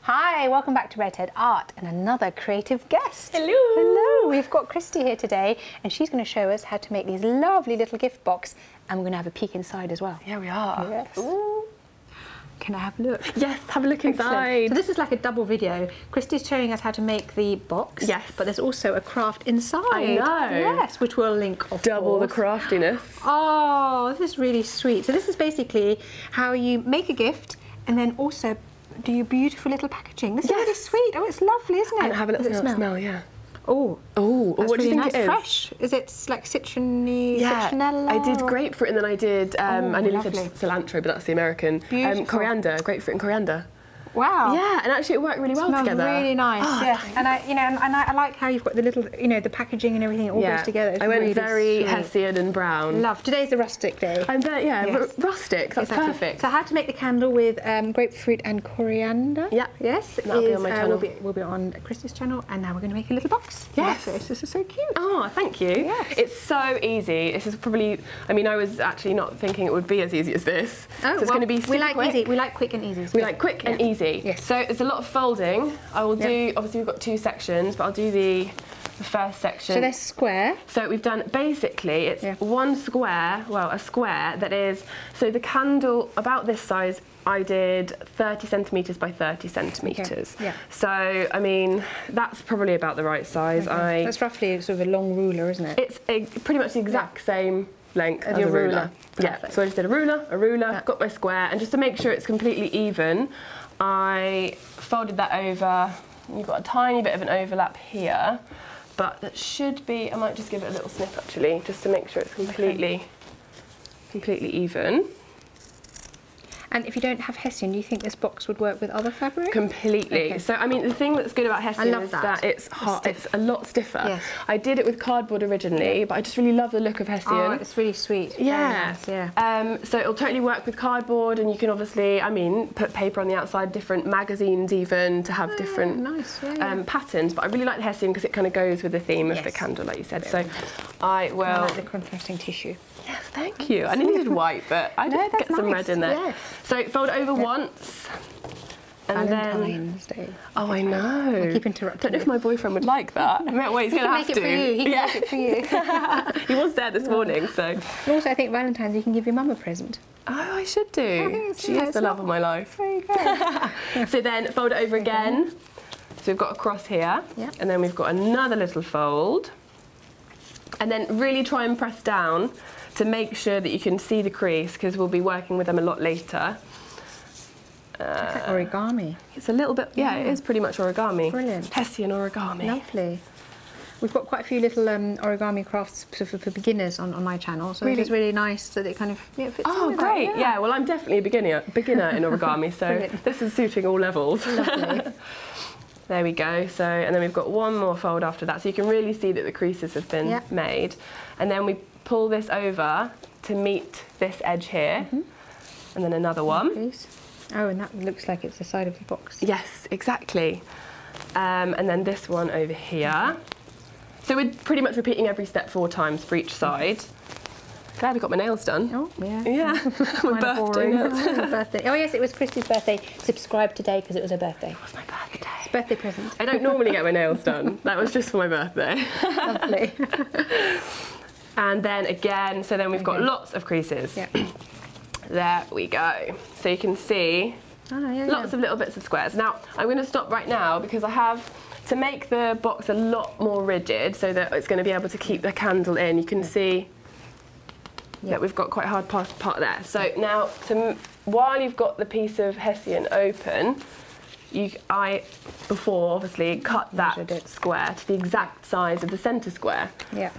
Hi, welcome back to Redhead Art and another creative guest. Hello. Hello, we've got Kristy here today and she's going to show us how to make these lovely little gift box, and we're going to have a peek inside as well. Yeah, we are. Yes. Ooh. Can I have a look? Yes, have a look inside. So this is like a double video. Kristy's showing us how to make the box. Yes. But there's also a craft inside. I know. Yes, which we'll link, of Double the course. craftiness. Oh, this is really sweet. So this is basically how you make a gift and then also do your beautiful little packaging. This is really sweet. Oh, it's lovely, isn't it? And have a little smell, yeah. Oh, what do you think nice. it is? Fresh. Is it like citronella? I did grapefruit and then I did, I nearly said lovely. cilantro, but that's the American. Coriander, grapefruit and coriander. Wow. Yeah, and actually it worked really well together. Really nice. Oh, yes. thanks. And I like how you've got the little, the packaging and everything. It all goes together. It's I went really very sweet. Hessian and brown. Love. Today's a rustic day. I'm very, rustic. That's perfect. So how to make the candle with grapefruit and coriander? Yeah. Yes. That'll be on my channel. We'll be on Kristy's channel, and now we're going to make a little box. Yes. This is so cute. Oh, thank you. Yes. It's so easy. This is probably, I was actually not thinking it would be as easy as this. Oh, so it's going to be super quick. easy. We like quick and easy. We like quick and easy. Yes. So it's a lot of folding. I will do, obviously we've got two sections, but I'll do the first section. So they're square. So we've done, basically, it's one square, a square that is, so the candle about this size, I did 30 centimetres by 30 centimetres. Okay. Yeah. So, that's probably about the right size. Okay. That's roughly sort of a long ruler, isn't it? It's pretty much the exact same length as a ruler. Yeah, so I just did a ruler, got my square, and just to make sure it's completely even, I folded that over. You've got a tiny bit of an overlap here, but that should be, I might just give it a little snip actually, just to make sure it's completely even. And if you don't have Hessian, do you think this box would work with other fabric? Completely. Okay. So, the thing that's good about Hessian is that it's hot. It's a lot stiffer. Yes. I did it with cardboard originally, but I just really love the look of Hessian. Oh, it's really sweet. Yeah. Nice, yeah. So it'll totally work with cardboard, and you can obviously, put paper on the outside, different magazines even, to have different patterns. But I really like the Hessian because it kind of goes with the theme of the candle, like you said. So I will... I like the contrasting tissue. Yes, thank you. I needed white, but I did get some red in there. Yes. So fold it over once. And Valentine's Day. Oh, I know. I keep interrupting. I don't know if my boyfriend would like that. Well, he's going to have to. He can make it for you. He was there this morning, so. And also, I think Valentine's, you can give your mum a present. Oh, I should do. She is the love of my life. There you go. So then fold it over again. So we've got a cross here, and then we've got another little fold. And then really try and press down to make sure that you can see the crease, because we'll be working with them a lot later. It's like origami. It's a little bit, it is pretty much origami. Brilliant. Hessian origami. Lovely. We've got quite a few little origami crafts for beginners on my channel, so it is really nice that it kind of fits in. Oh, great. Yeah, well, I'm definitely a beginner in origami, so this is suiting all levels. Lovely. There we go. So, and then we've got one more fold after that, so you can really see that the creases have been made. And then we pull this over to meet this edge here, and then another one. Please. Oh, and that looks like it's the side of the box. Yes, exactly. And then this one over here. So we're pretty much repeating every step 4 times for each side. Glad I got my nails done. Oh, yeah. Yeah. My birthday nails. Birthday. Oh, yes, it was Kristy's birthday. Subscribe today because it was her birthday. It was my birthday. It's a birthday present. I don't normally get my nails done. That was just for my birthday. Lovely. And then again, so then we've got lots of creases. Yeah. There we go. So you can see lots of little bits of squares. Now, I'm going to stop right now because I have to make the box a lot more rigid so that it's going to be able to keep the candle in. You can see that we've got quite a hard part there. So now, while you've got the piece of Hessian open, I before obviously cut that square to the exact size of the centre square. Yeah.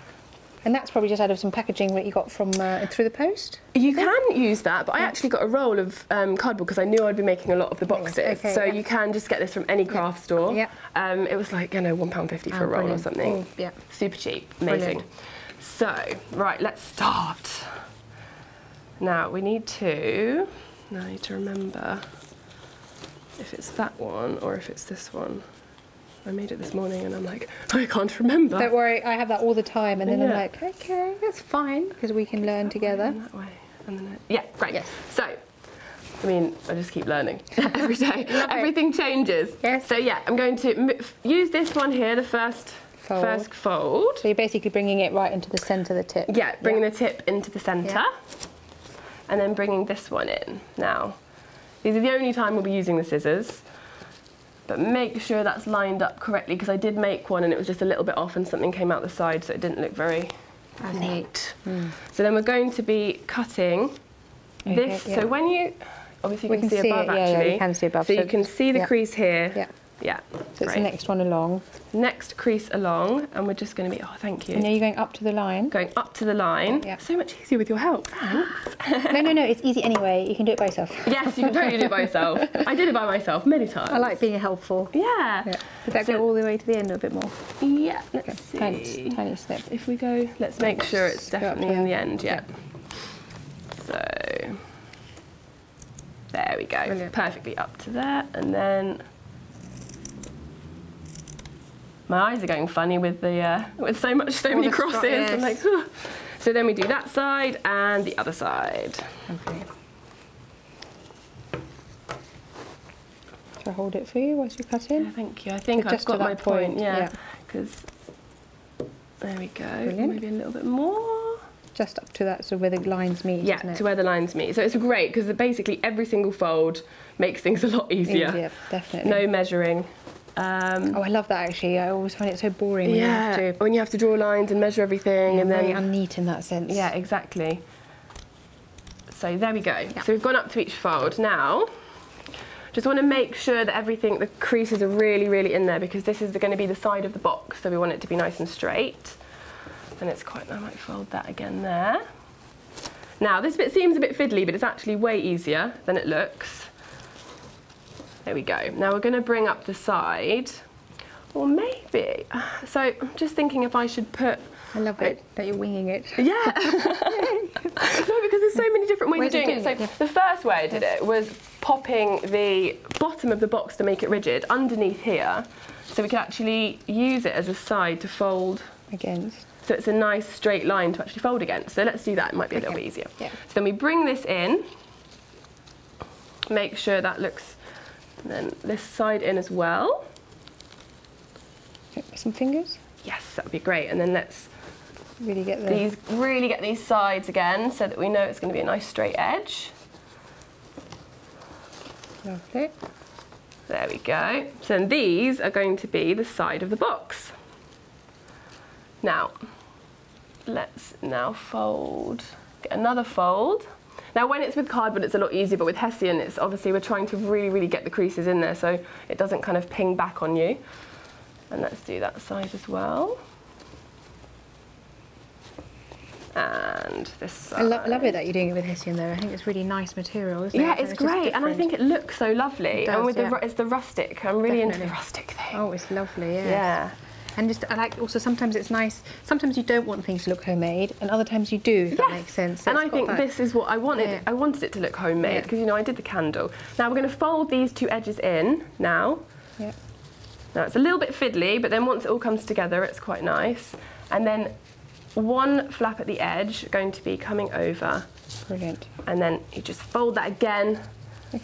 And that's probably just out of some packaging that you got from through the post? You can use that, but I actually got a roll of cardboard because I knew I'd be making a lot of the boxes. Okay, so you can just get this from any craft store. Yeah. It was like, £1.50 for a roll or something. Yeah. Super cheap. Amazing. Brilliant. So, right, let's start. Now, I need to remember if it's that one or if it's this one. I made it this morning and I'm like, I can't remember. Don't worry, I have that all the time, and then I'm like, okay, that's fine, because we can learn together. That way. And then yeah, great. Yes. So I mean, I just keep learning every day. Everything changes. Yes. So yeah, I'm going to use this one here, the first fold. So you're basically bringing it right into the centre of the tip. Yeah, bringing the tip into the centre. And then bringing this one in. Now, these are the only time we'll be using the scissors. But make sure that's lined up correctly, because I did make one and it was just a little bit off and something came out the side, so it didn't look very neat. So then we're going to be cutting this. So when you, obviously you can see above actually. Yeah, you can see above. So you can see the crease here. Yeah. So it's the next one along. Next crease along, and we're just going to be, oh, thank you. And are you going up to the line? Going up to the line. Yeah. So much easier with your help. Thanks. No, it's easy anyway. You can do it by yourself. Yes, you can totally do it by yourself. I did it by myself many times. I like being helpful. Yeah. Did that go all the way to the end a bit more? Yeah, let's see. Tiny snip. If we go, let's make sure it's definitely in the end, So, there we go. Brilliant. Perfectly up to there, and then my eyes are going funny with the with so many crosses. Yes. I'm like, oh. So then we do that side and the other side. Okay. Shall I hold it for you whilst you cut in? Yeah, thank you. I think I've got my point. Yeah, because there we go. Brilliant. Maybe a little bit more. Just up to that, so where the lines meet. Yeah, isn't it? to where the lines meet. So it's great because basically every single fold makes things a lot easier. Easier, definitely. No measuring. Oh, I love that actually. I always find it so boring when you have to draw lines and measure everything, and then very unneat in that sense. Yeah, exactly. So there we go. Yeah. So we've gone up to each fold. Now, just want to make sure that everything, the creases are really, really in there, because this is going to be the side of the box, so we want it to be nice and straight. And it's quite, I might fold that again there. Now, this bit seems a bit fiddly, but it's actually way easier than it looks. There we go. Now we're going to bring up the side, or maybe, so I'm just thinking if I should put... I love it that you're winging it. Yeah. No, because there's so many different ways of doing it. So the first way I did it was popping the bottom of the box to make it rigid underneath here, so we could actually use it as a side to fold against. So it's a nice straight line to actually fold against. So let's do that. It might be a little bit easier. Yeah. So then we bring this in, make sure that looks... And then this side in as well. Some fingers? Yes, that would be great. And then let's really get these sides again, so that we know it's going to be a nice straight edge. Lovely. There we go. So then these are going to be the side of the box. Now, let's now fold. Get another fold. Now when it's with cardboard it's a lot easier, but with Hessian it's obviously we're trying to really, really get the creases in there so it doesn't kind of ping back on you. And let's do that side as well. And this side. I love it that you're doing it with Hessian though. I think it's really nice material, isn't it? Yeah, it's great, and I think it looks so lovely. It does, and with it's the rustic. I'm really into the rustic thing. Oh, it's lovely, yeah. Yeah. And just, I like also sometimes it's nice, sometimes you don't want things to look homemade and other times you do, if that makes sense. So and I think this is what I wanted. Yeah. I wanted it to look homemade because, you know, I did the candle. Now we're going to fold these two edges in now. Yeah. Now it's a little bit fiddly, but then once it all comes together, it's quite nice. And then one flap at the edge going to be coming over. Brilliant. And then you just fold that again.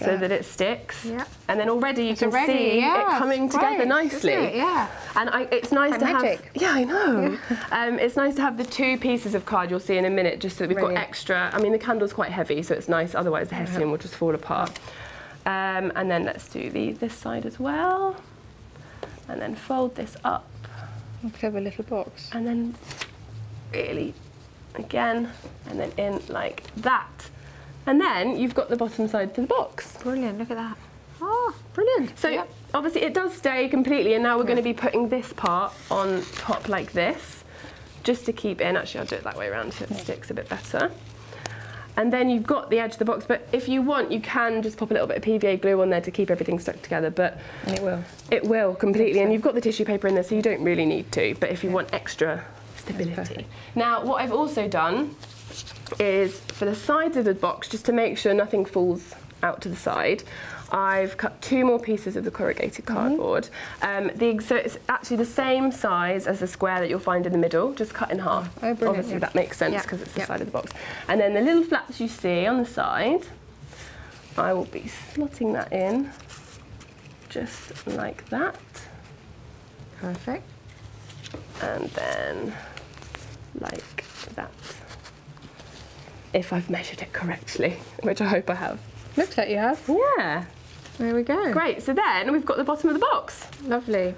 So that it sticks, and then already you can see it coming together nicely. Yeah, and it's nice to have. Yeah, I know. Yeah. It's nice to have the two pieces of card you'll see in a minute, just so that we've got extra. I mean, the candle's quite heavy, so it's nice. Otherwise, the Hessian will just fall apart. And then let's do this side as well, and then fold this up. A clever little box. And then really, again, and then in like that. And then you've got the bottom side to the box. Brilliant, look at that. Oh, brilliant. So obviously it does stay completely, and now we're going to be putting this part on top like this, just to keep in. Actually, I'll do it that way around so it sticks a bit better. And then you've got the edge of the box, but if you want, you can just pop a little bit of PVA glue on there to keep everything stuck together, but... And it will. It will, completely, and you've got the tissue paper in there, so you don't really need to, but if you want extra stability. Now, what I've also done is for the sides of the box, just to make sure nothing falls out to the side, I've cut 2 more pieces of the corrugated cardboard. So it's actually the same size as the square that you'll find in the middle, just cut in half. Oh, brilliant. Obviously that makes sense because it's the side of the box. And then the little flaps you see on the side, I will be slotting that in just like that. Perfect. And then like that. If I've measured it correctly, which I hope I have. Looks like you have. Yeah. There we go. Great, so then we've got the bottom of the box. Lovely.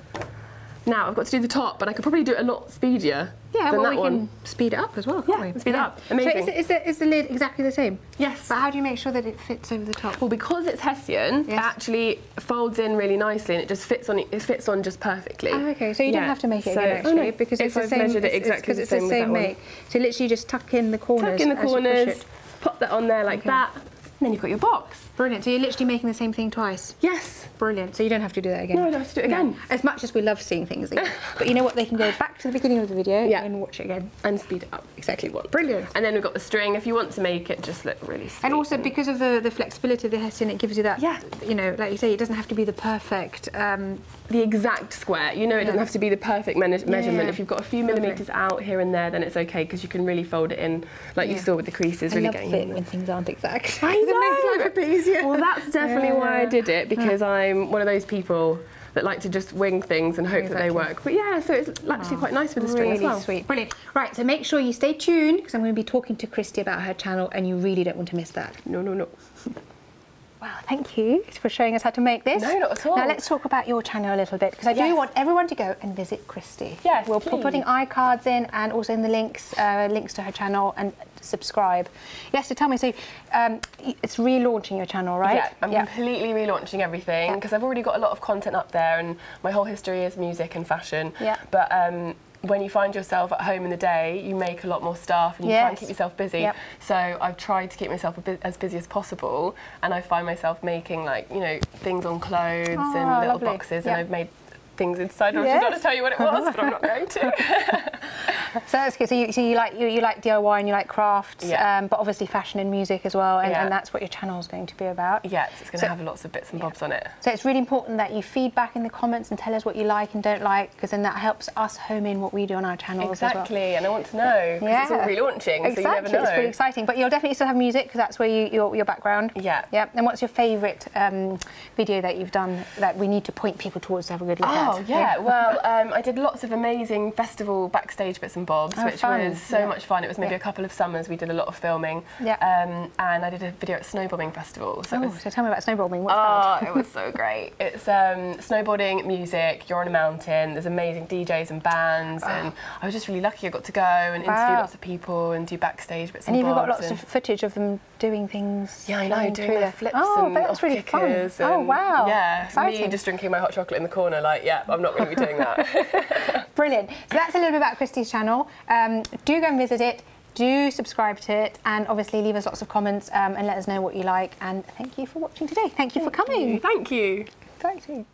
Now I've got to do the top, but I could probably do it a lot speedier. Yeah, than well, that we one. can speed it up as well, can't we? Speed it up. Amazing. So is the lid exactly the same? Yes. But how do you make sure that it fits over the top? Well, because it's Hessian, it actually folds in really nicely, and it just fits on. It fits on just perfectly. Oh, okay. So you don't have to make it again, actually, because it's the same. Measured it exactly the same make. So literally just tuck in the corners. Tuck in the corners. Pop that on there like that. And then you've got your box. Brilliant. So you're literally making the same thing twice? Yes. Brilliant. So you don't have to do that again? No, I don't have to do it again. No. As much as we love seeing things again. But you know what? They can go back to the beginning of the video and watch it again. And speed it up. Exactly what. Brilliant. And then we've got the string. If you want to make it just look really sweet. And also because of the flexibility of the Hessian, it gives you that, you know, like you say, it doesn't have to be the perfect... the exact square. You know, it doesn't have to be the perfect measurement. If you've got a few millimetres out here and there, then it's okay, because you can really fold it in, like you saw with the creases, really getting in there. when things aren't exact. I know. It makes life a bit easier. Well, that's definitely why I did it, because I'm one of those people that like to just wing things and hope that they work. But yeah, so it's actually quite nice with the string as well. Really sweet. Brilliant. Right, so make sure you stay tuned, because I'm going to be talking to Kristy about her channel, and you really don't want to miss that. No, no, no. Wow, thank you for showing us how to make this. No, not at all. Now let's talk about your channel a little bit, because I do want everyone to go and visit Kristy. Yes, we'll be putting iCards in, and also in the links to her channel, and subscribe. Yes, so tell me, so it's relaunching your channel, right? Yeah, I'm completely relaunching everything, because I've already got a lot of content up there, and my whole history is music and fashion. Yeah. But when you find yourself at home in the day, you make a lot more stuff, and you try and keep yourself busy. Yep. So I've tried to keep myself as busy as possible, and I find myself making, like, you know, things on clothes and little boxes, and I've made things inside. I'm just going to tell you what it was, but I'm not going to. So that's good. So you like DIY and you like crafts, but obviously fashion and music as well, and that's what your channel is going to be about. Yeah, it's going to have lots of bits and bobs on it. So it's really important that you feedback in the comments and tell us what you like and don't like, because then that helps us home in what we do on our channels as well. And I want to know, because it's all relaunching, so you never know. It's really exciting, but you'll definitely still have music, because that's where your background. Yeah. And what's your favourite video that you've done that we need to point people towards to have a good look at? Oh yeah, well, I did lots of amazing festival backstage bits and bobs, which was so much fun. It was maybe a couple of summers we did a lot of filming, and I did a video at snowboarding festival. So, so tell me about snowboarding. What's that? It was so great. It's snowboarding, music, you're on a mountain, there's amazing DJs and bands, and I was just really lucky I got to go and interview lots of people and do backstage bits and bobs. And you've got lots of footage of them doing things. Yeah, I know, doing their flips and that's really fun. Oh, wow. Yeah, exciting. Me just drinking my hot chocolate in the corner, like, yeah, I'm not going to be doing that. Brilliant. So that's a little bit about Kristy's channel. Do go and visit it. Do subscribe to it, and obviously leave us lots of comments and let us know what you like. And thank you for watching today. Thank you for coming. Thank you. Exciting.